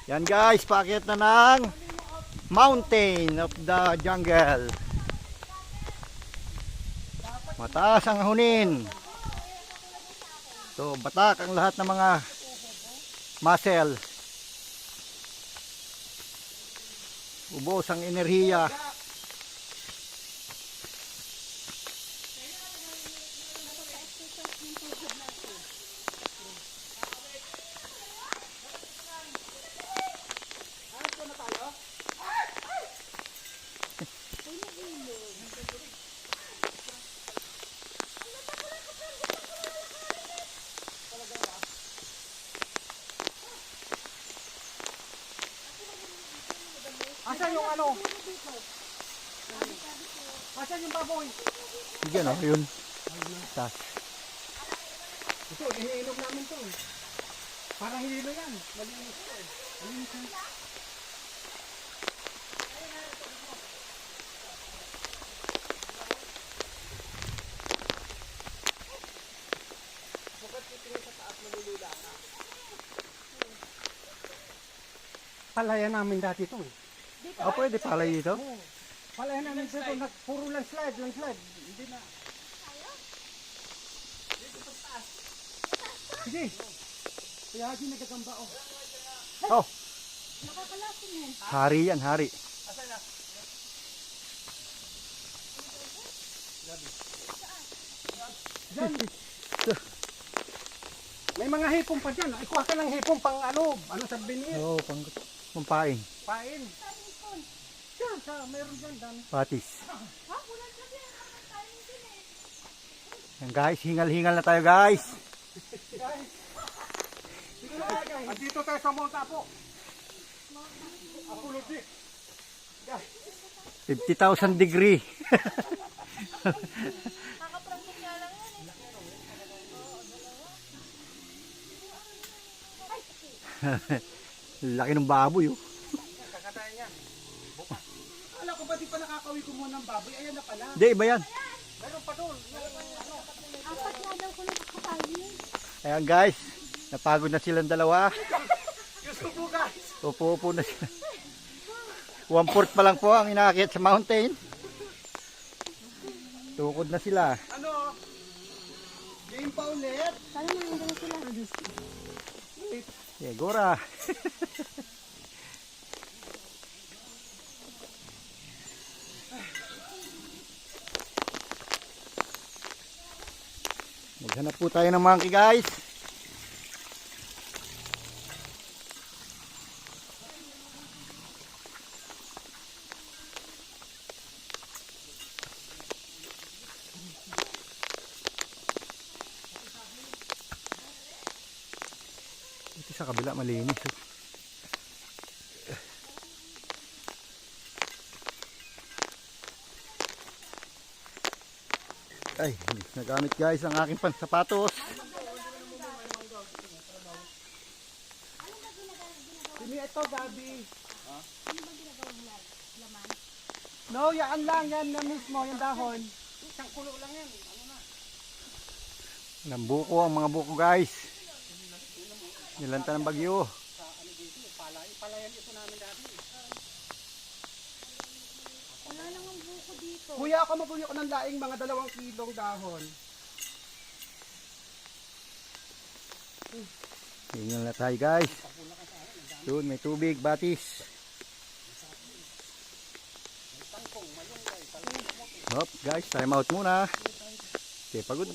Yan guys, paakyat na ng mountain of the jungle. Mataas ang hunin. So, batak ang lahat ng mga muscle. Ubos ang enerhiya. Asan yung ano? Asan yung baboy? Sige no, yun. Tas. Ito, iniinom namin to eh. Parang hililo yan. Malinis to eh. Malinis yan. Palayan namin dati to eh. Oh, pwede pala dito. Palayan namin dito, puro landslide. Hindi na. Sige. Kaya Haji nagkagamba oh. Oh. Hari yan, hari. Diyan. May mga hipong pa dyan. Ikuha ka ng hipong pang ano sa binil. Oh, pampain. Pain. Diyan, meron dyan. Dami. Patis. Yan guys, hingal-hingal na tayo guys. Guys. At dito tayo sa Mount Apo. Apology. Guys. 50,000 degree. Kakaprangkit nga lang yan Laki ng baboy oh. Kakatayin yan. Alam ko ba di pa nakakawi ko muna ng baboy? Ayan na pala. Hindi, iba yan. Meron pa doon. apat nga daw ko nakakain. Ayan guys, napagod na silang dalawa. Gusto po guys. Upo-upo na sila. 1/4 pa lang po ang inaakyat sa mountain. Tukod na sila. Ano? Game pa ulit. Sana nandiyan sila. Yegora. Maghanap po tayo ng monkey guys. Ito sa kabila malinis oh. Ay, nagamit guys ang aking pansapatos. Sini ito, Gabi. No, yan lang. Yan na mismo, yung dahon. Isang kulo lang yan. Ng buko, ang mga buko guys. Nilanta ng bagyo. Palayan ito namin dati. Wala namang buko dito. Kuya, ako mabuhi ko ng laing mga 2 kilong dahon. Tingnan na tayo guys. Doon may tubig, batis. Hop guys, time out muna. Okay, pagod na.